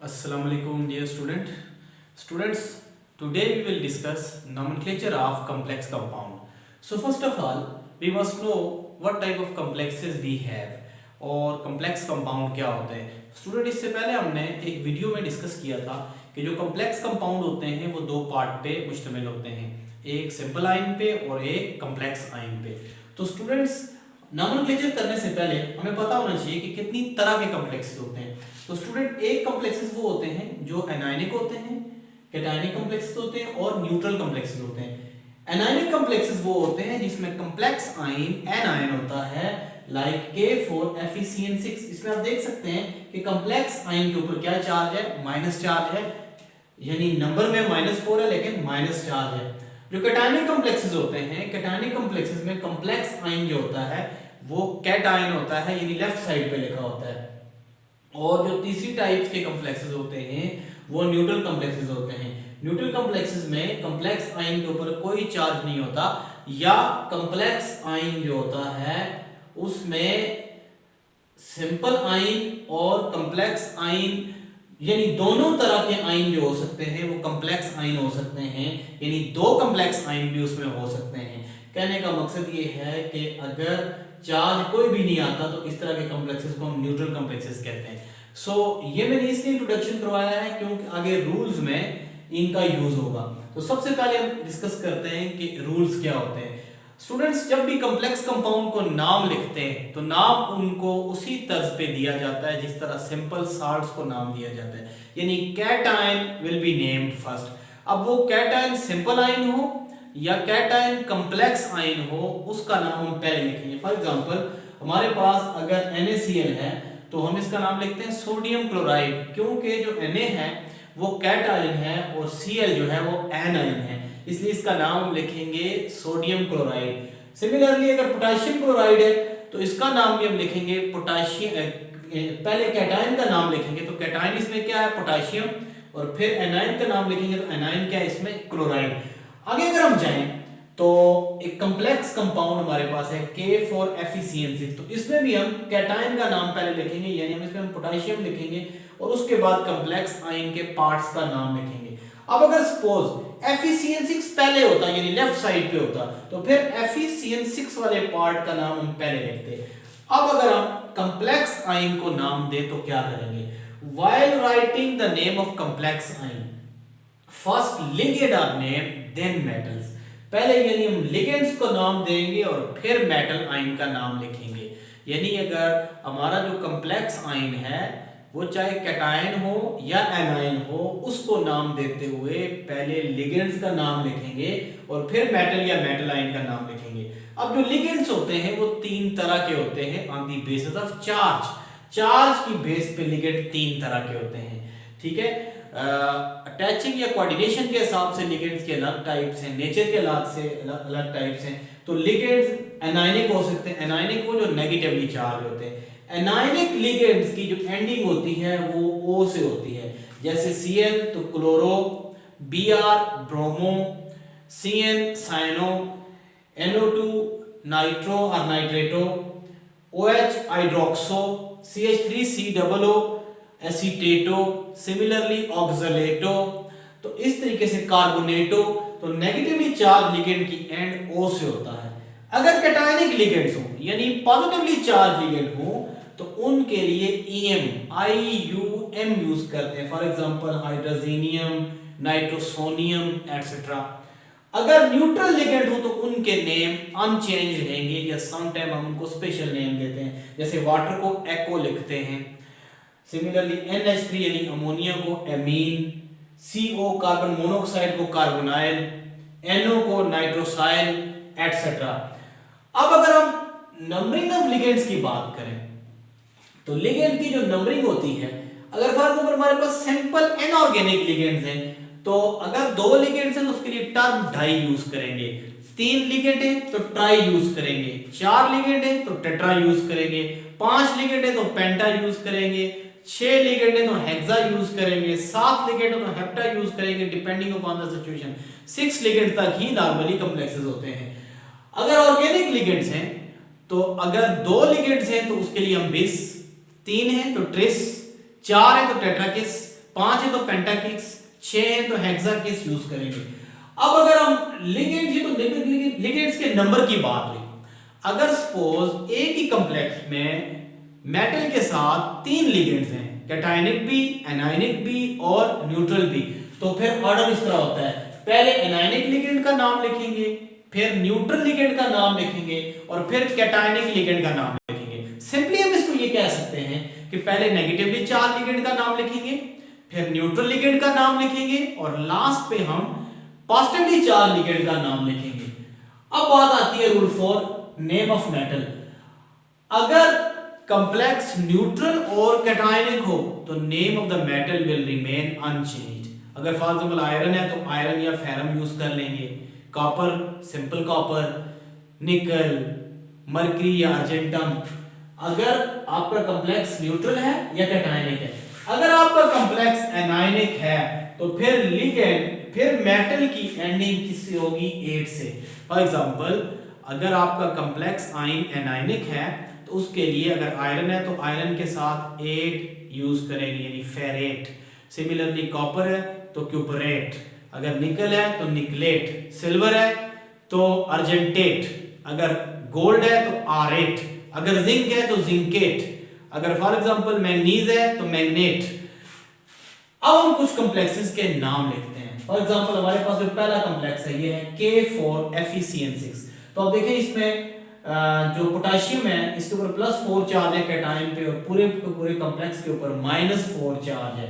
Assalamu alaikum dear students, today we will discuss nomenclature of complex compound. So first of all, we must know what type of complexes we have और complex compound क्या होते हैं. Student इससे पहले हमने एक video में discuss किया था कि जो complex compound होते हैं वो दो पार्ट पे मुश्तमिल होते हैं, एक सिंपल आयन पे और एक कम्प्लेक्स आयन पे. तो स्टूडेंट्स नॉमेनक्लेचर करने से पहले हमें पता होना चाहिए कि कितनी तरह के कॉम्प्लेक्सेस होते हैं. तो स्टूडेंट एक कॉम्प्लेक्सेस वो होते हैं जो एनायनिक होते हैं, कैटायनिक कॉम्प्लेक्सेस होते हैं और न्यूट्रल कॉम्प्लेक्सेस होते हैं. एनायनिक कॉम्प्लेक्सेस वो होते हैं जिसमें कॉम्प्लेक्स आयन एन आयन होता है, लाइक K4FeCN6. इसमें आप देख सकते हैं कि कॉम्प्लेक्स आयन के ऊपर क्या चार्ज है, माइनस चार्ज है, यानी नंबर में -4 है लेकिन माइनस चार्ज है. जो कैटायनिक कॉम्प्लेक्सेस होते हैं, कैटायनिक कॉम्प्लेक्सेस में कॉम्प्लेक्स आयन जो होता है वो कैटायन होता है, यानी लेफ्ट साइड पे लिखा होता है. और जो तीसरी टाइप्स के कॉम्प्लेक्सेस होते हैं वो न्यूट्रल कॉम्प्लेक्सेस होते हैं. न्यूट्रल कॉम्प्लेक्सेस में कॉम्प्लेक्स आयन के ऊपर कोई चार्ज नहीं होता, या कॉम्प्लेक्स आयन जो होता है उसमें सिंपल आयन और कॉम्प्लेक्स आयन यानी दोनों तरह के आयन जो हो सकते हैं वो कॉम्प्लेक्स आयन हो सकते हैं, यानी दो कॉम्प्लेक्स आयन भी उसमें हो सकते हैं. कहने का मकसद ये है कि अगर चार्ज कोई भी नहीं आता तो इस तरह के कॉम्प्लेक्सेस को हम न्यूट्रल कॉम्प्लेक्सेस कहते हैं. ये मैंने इसलिए इंट्रोडक्शन करवाया है क्योंकि आगे रूल्स में इनका यूज होगा. तो सबसे पहले हम डिस्कस करते हैं कि रूल्स क्या होते हैं. स्टूडेंट्स जब भी कॉम्प्लेक्स कंपाउंड को नाम लिखते हैं तो नाम उनको उसी तर्ज पे दिया जाता है जिस तरह सिंपल साल्ट्स को नाम दिया जाता है, यानी cation will be named first. अब वो कैटायन सिंपल आयन हो या कैटायन कॉम्प्लेक्स आयन हो उसका नाम हम पहले लिखेंगे. फॉर एग्जांपल हमारे पास अगर NaCl है तो हम इसका नाम लिखते हैं सोडियम क्लोराइड, क्योंकि जो Na है वो कैटायन है और Cl जो है वो एनायन है, इसलिए इसका नाम हम लिखेंगे सोडियम क्लोराइड. सिमिलरली अगर पोटेशियम क्लोराइड है तो इसका नाम भी हम लिखेंगे पोटेशियम. पहले कैटायन का नाम लिखेंगे तो कैटायन इसमें क्या है, पोटेशियम, और फिर एनायन का नाम लिखेंगे तो एनायन क्या है इसमें, क्लोराइड. आगे अगर हम जाएं तो एक कॉम्प्लेक्स कंपाउंड हमारे पास है K4FeCN6, तो इसमें भी हम कैटायन का नाम पहले लिखेंगे, यानी हम इसमें पोटेशियम लिखेंगे और उसके बाद कॉम्प्लेक्स आयन के पार्ट्स का नाम लिखेंगे. अब अगर सपोज FeCN6 पहले होता यानी लेफ्ट साइड पे होता तो फिर FeCN6 वाले पार्ट का नाम हम पहले लिखते. अब अगर हम कॉम्प्लेक्स आयन को नाम दे तो क्या करेंगे, while writing the name of complex ion first ligand are named then metals. पहले यानी हम लिगेंड्स को नाम देंगे और फिर मेटल आयन का नाम लिखेंगे. यानी अगर हमारा जो कॉम्प्लेक्स आयन है वो चाहे कैटायन हो या एनायन हो उसको नाम देते हुए पहले लिगेंड्स का नाम लिखेंगे और फिर मेटल या मेटल आयन का नाम लिखेंगे. अब जो लिगेंड्स होते हैं वो तीन तरह के होते हैं on the basis of charge. Charge की बेस पे लिगेंड तीन तरह के होते हैं, ठीक है. अटैचिंग या कोऑर्डिनेशन के हिसाब से लिगेंड्स के अलग टाइप्स हैं, नेचर के अलग टाइप्स हैं. तो लिगेंड्स एनायनिक हो सकते हैं, एनायनिक वो जो नेगेटिवली चार्ज होते हैं. एनायनिक लिगेंड्स की जो एंडिंग होती है वो O से होती है, जैसे Cl तो chloro, Br bromo, Cn cyano, NO2 nitro और nitrato, OH hydroxo, CH3COO acetato, similarly oxalato. तो इस तरीके से कार्बोनेटो. तो नेगेटिवली चार्ज लिगेंड की एंड O से होता है. अगर कैटायनिक लिगेंड्स हो यानी पॉजिटिवली चार्ज लिगेंड हो तो उनके लिए IUM यूज करते हैं. For example hydrogenium, nitrosonium et cetera. अगर न्यूट्रल लिगेंड हो तो उनके नेम अनचेंज रहेंगे या सम टाइम हम उनको स्पेशल नेम देते हैं, जैसे वाटर को एक्ो लिखते हैं. सिमिलरली NH3 यानी अमोनिया को एमीन, CO कार्बन मोनोऑक्साइड को कार्बोनाइल, NO को नाइट्रोसाइल एटसेट्रा. अब अगर हम नंबरिंग ऑफ लिगेंड्स की बात करें तो लिगेंड की जो नंबरिंग होती है, अगर फॉर एग्जांपल हमारे पास सिंपल इनऑर्गेनिक लिगेंड्स हैं तो अगर दो लिगेंड्स हैं तो उसके लिए टर्म डाई यूज करेंगे, तीन लिगेंड है तो ट्राई यूज करेंगे, चार लिगेंड है तो टेट्रा यूज करेंगे, पांच लिगेंड है तो पेंटा यूज करेंगे, 6 लिगेंड है तो हेक्सा यूज करेंगे, 7 लिगेंड है तो हेप्टा यूज करेंगे depending upon the situation. 6 ligand तक ही नॉर्मली कॉम्प्लेक्सेस होते हैं. अगर ऑर्गेनिक लिगेंड्स हैं तो अगर 2 लिगेंड्स हैं तो उसके लिए हम बिस, 3 है तो ट्रिस, 4 है तो टेट्राकिस, 5 है तो पेंटाकिक्स, 6 है तो हेक्साकिक्स यूज करेंगे। अब अगर हम लिगेंड्स, तो लिगेंड्स के नंबर की बात हुई, अगर सपोज एक ही कॉम्प्लेक्स में मेटल के साथ 3 लिगेंड्स हैं, कैटायनिक भी, एनायनिक भी और न्यूट्रल भी, तो फिर ऑर्डर इस तरह होता है, पहले एनायनिक लिगेंड का नाम लिखेंगे, फिर न्यूट्रल लिगेंड का नाम लिखेंगे और फिर कैटायनिक लिगेंड का नाम लिखेंगे। सिंपली हम इसको ये कह सकते हैं कि पहले नेगेटिवली चार्ज लिगेंड का नाम लिखेंगे, फिर न्यूट्रल लिगेंड का नाम लिखेंगे और लास्ट पे हम पॉजिटिवली चार्ज लिगेंड का नाम लिखेंगे। अब बात आती है rule for name of metal. अगर कॉम्प्लेक्स न्यूट्रल और कैटायनिक हो तो name of the metal will remain unchanged. अगर फॉर एग्जांपल आयरन है तो आयरन या फेरम यूज कर लेंगे, कॉपर सिंपल कॉपर, निकल, मरकरी या अर्जेंटम। अगर आपका कॉम्प्लेक्स न्यूट्रल है या कैटायनिक है, अगर आपका कॉम्प्लेक्स एनायनिक है तो फिर लिगेंड, फिर मेटल की एंडिंग किससे होगी? 8 से। फॉर एग्जांपल अगर आपका कॉम्प्लेक्स आयन एनायनिक है तो उसके लिए अगर आयरन है तो आयरन के साथ 8 यूज करेंगे यानी फेरेट। सिमिलरली कॉपर है तो क्यूपरेट, अगर निकल है तो निकलेट, सिल्वर है तो अर्जेंटेट, अगर गोल्ड है तो आरेट, अगर जिंक है तो जिंकेट, अगर फॉर एग्जांपल मैंगनीज है तो मैग्नेट। अब हम कुछ कॉम्प्लेक्सेस के नाम लिखते हैं। फॉर एग्जांपल हमारे पास जो पहला कॉम्प्लेक्स है ये है K4FeCN6। तो अब देखिए इसमें जो पोटेशियम है इसके ऊपर +4 चार्ज है कैटायन पे और पूरे पूरे कॉम्प्लेक्स के ऊपर -4 चार्ज है।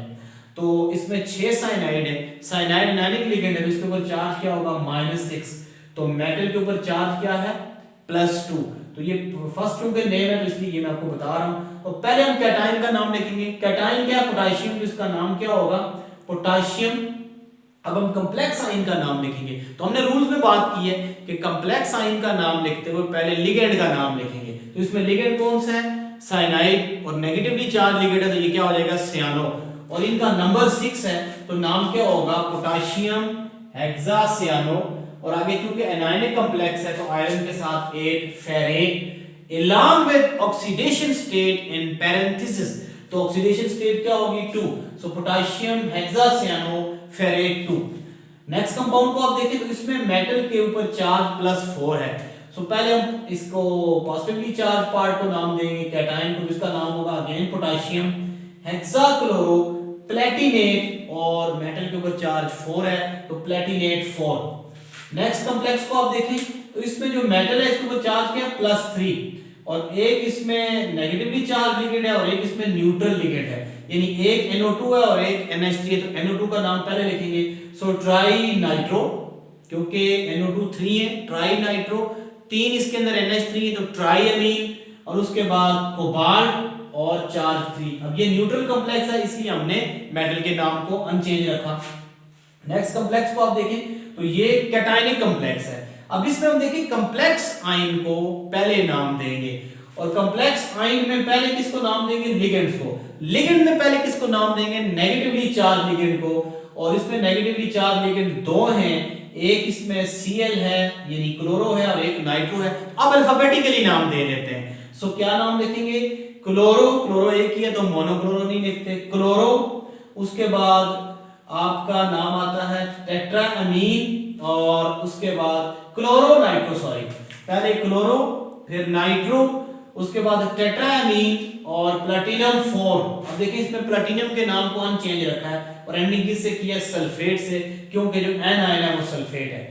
तो इसमें 6 साइनाइड है, साइनाइड एनायनिक लिगेंड है तो इसके ऊपर चार्ज क्या होगा? -6। तो मेटल के ऊपर चार्ज क्या है? +2। तो ये फर्स्ट टू के नेम है तो इसलिए ये मैं आपको बता रहा हूं। तो पहले हम कैटायन का नाम लिखेंगे। कैटायन क्या है? पोटेशियम, तो इसका नाम क्या होगा? पोटेशियम। अब हम कॉम्प्लेक्स आयन का नाम लिखेंगे। तो हमने रूल्स में बात की है कि कॉम्प्लेक्स आयन का नाम लिखते हुए पहले लिगेंड का नाम लिखेंगे। तो इसमें लिगेंड कौन सा है? साइनाइड, और नेगेटिवली चार्ज लिगेंड है तो ये क्या हो जाएगा? सियानो। और इनका नंबर 6 है तो नाम क्या होगा? पोटेशियम हेक्सासियानो। और आगे क्योंकि एनायनिक कॉम्प्लेक्स है तो आयरन के साथ 8 ferrate along with oxidation state in parenthesis। तो ऑक्सीडेशन स्टेट क्या होगी? 2। So potassium hexacyano ferrate 2। Next compound को आप देखें तो इसमें मेटल के ऊपर चार्ज +4 है। सो पहले हम इसको पॉजिटिवली चार्ज पार्ट को नाम देंगे कैटायन को, जिसका नाम होगा अगेन पोटेशियम हेक्साक्लोरो प्लेटिनेट, और मेटल के ऊपर चार्ज 4 है तो प्लेटिनेट 4। नेक्स्ट कॉम्प्लेक्स को आप देखें तो इसमें जो मेटल है इसके ऊपर चार्ज क्या है? +3, और एक इसमें नेगेटिवली चार्ज लिगेंड है और एक इसमें न्यूट्रल लिगेंड है, यानी एक NO2 है और एक NH3 है। तो NO2 का नाम पहले लिखेंगे, सो ट्राई नाइट्रो, क्योंकि NO2 3 है, ट्राई नाइट्रो। 3 इसके अंदर NH3 है तो ट्राई अमीन, और उसके बाद कोबाल्ट और चार्ज 3। अब ये न्यूट्रल कॉम्प्लेक्स है इसलिए हमने मेटल के नाम को अनचेंज रखा। नेक्स्ट कॉम्प्लेक्स को आप देखें तो ये कैटायनिक कॉम्प्लेक्स है। अब इसमें हम देखें कॉम्प्लेक्स आयन को पहले नाम देंगे, और कॉम्प्लेक्स आयन में पहले किसको नाम देंगे? लिगेंड्स को। लिगेंड में पहले किसको नाम देंगे? नेगेटिवली चार्ज लिगेंड को, और इसमें नेगेटिवली चार्ज लिगेंड 2 हैं, एक इसमें Cl है यानी क्लोरो है और एक नाइट्रो है। अब अल्फाबेटिकली नाम दे देते हैं। सो क्या नाम लिखेंगे? क्लोरो, क्लोरो एक ही है तो मोनोक्लोरो नहीं लिखते, क्लोरो। उसके बाद आपका नाम आता है टेट्राअमीन, और उसके बाद क्लोरो नाइट्रो, सॉरी पहले क्लोरो फिर नाइट्रो, उसके बाद टेट्राअमीन और प्लैटिनम 4। अब देखिए इसमें प्लैटिनम के नाम को अनचेंज रखा है और एंडिंग किससे किया? सल्फेट से, क्योंकि जो एन आयन है वो सल्फेट है।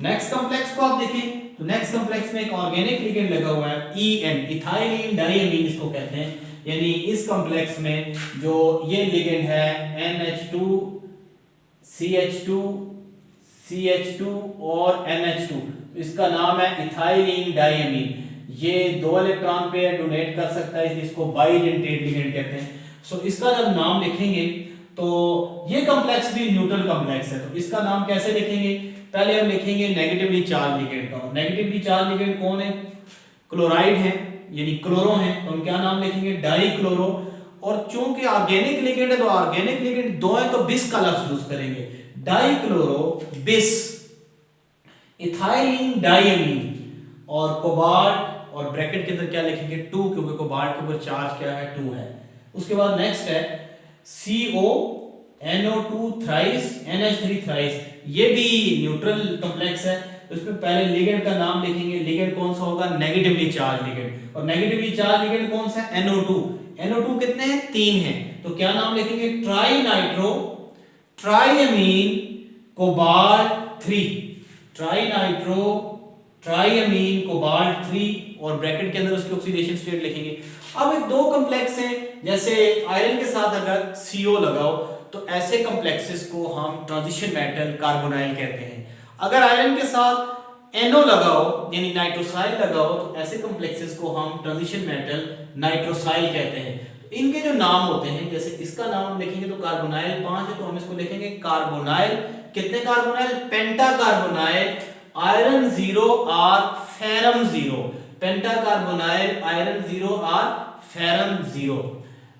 नेक्स्ट कॉम्प्लेक्स को आप देखें तो नेक्स्ट कॉम्प्लेक्स में एक ऑर्गेनिक लिगेंड लगा हुआ है EN, इथाइलिन डाइअमीन इसको कहते हैं। यानी इस कॉम्प्लेक्स में जो ये लिगेंड है NH2 CH2 और NH2, इसका नाम है इथाइलिन डाइअमीन। ये 2 इलेक्ट्रॉन पेयर डोनेट कर सकता है इसलिए इसको बाइडेंटेट लिगेंड कहते हैं। सो इसका जब नाम लिखेंगे तो ये कॉम्प्लेक्स भी न्यूट्रल कॉम्प्लेक्स है, तो इसका नाम कैसे लिखेंगे? पहले हम लिखेंगे नेगेटिवली चार्ज लिगेंड का। नेगेटिवली चार्ज लिगेंड कौन है? क्लोराइड है यानी क्लोरो है, तो हम क्या नाम लिखेंगे? डाइक्लोरो। और चूंकि ऑर्गेनिक लिगेंड है तो ऑर्गेनिक लिगेंड 2 है तो बिस का लफ्ज यूज करेंगे, डाइक्लोरो बिस, इथाइलिन डाइअमीन, और कोबाल्ट, और ब्रैकेट के अंदर क्या लिखेंगे? 2, क्योंकि कोबाल्ट के ऊपर चार्ज क्या है? 2 है। उसके बाद नेक्स्ट है CO NO2 thrice, NH3 thrice, ये भी न्यूट्रल कॉम्प्लेक्स है। तो इसमें पहले लिगेंड का नाम लिखेंगे, लिगेंड कौन सा होगा, नेगेटिवली चार्ज लिगेंड, और नेगेटिवली चार्ज लिगेंड कौन सा है, NO2। NO2 कितने हैं, 3 हैं, तो क्या नाम लिखेंगे, tri nitro triammine cobalt 3, tri nitro triammine cobalt 3, और ब्रैकेट के अंदर उसकी ऑक्सीडेशन स्टेट लिखेंगे। अब एक दो कॉम्प्लेक्स हैं, जैसे आयरन के साथ अगर CO लगाओ तो ऐसे कॉम्प्लेक्सेस को हम ट्रांजिशन मेटल कार्बोनाइल कहते हैं। अगर आयरन के साथ NO लगाओ यानी नाइट्रोसाइल लगाओ तो ऐसे कॉम्प्लेक्सेस को हम ट्रांजिशन मेटल नाइट्रोसाइल कहते हैं। तो इनके जो नाम होते हैं, जैसे इसका नाम लिखेंगे तो कार्बोनाइल 5 है, तो हम इसको लिखेंगे कार्बोनाइल, कितने कार्बोनाइल, पेंटा कार्बोनाइल आयरन 0 और फेरम 0, पेंटा कार्बोनाइल आयरन 0 और फेरम 0।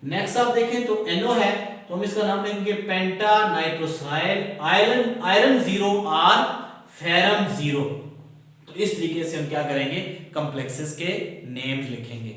नेक्स्ट आप देखें तो NO है, तो हम इसका नाम लेंगे पेंटा नाइट्रोसाइल आयरन 0 और फेरम 0। तो इस तरीके से हम क्या करेंगे, कॉम्प्लेक्सेस के नेम्स लिखेंगे।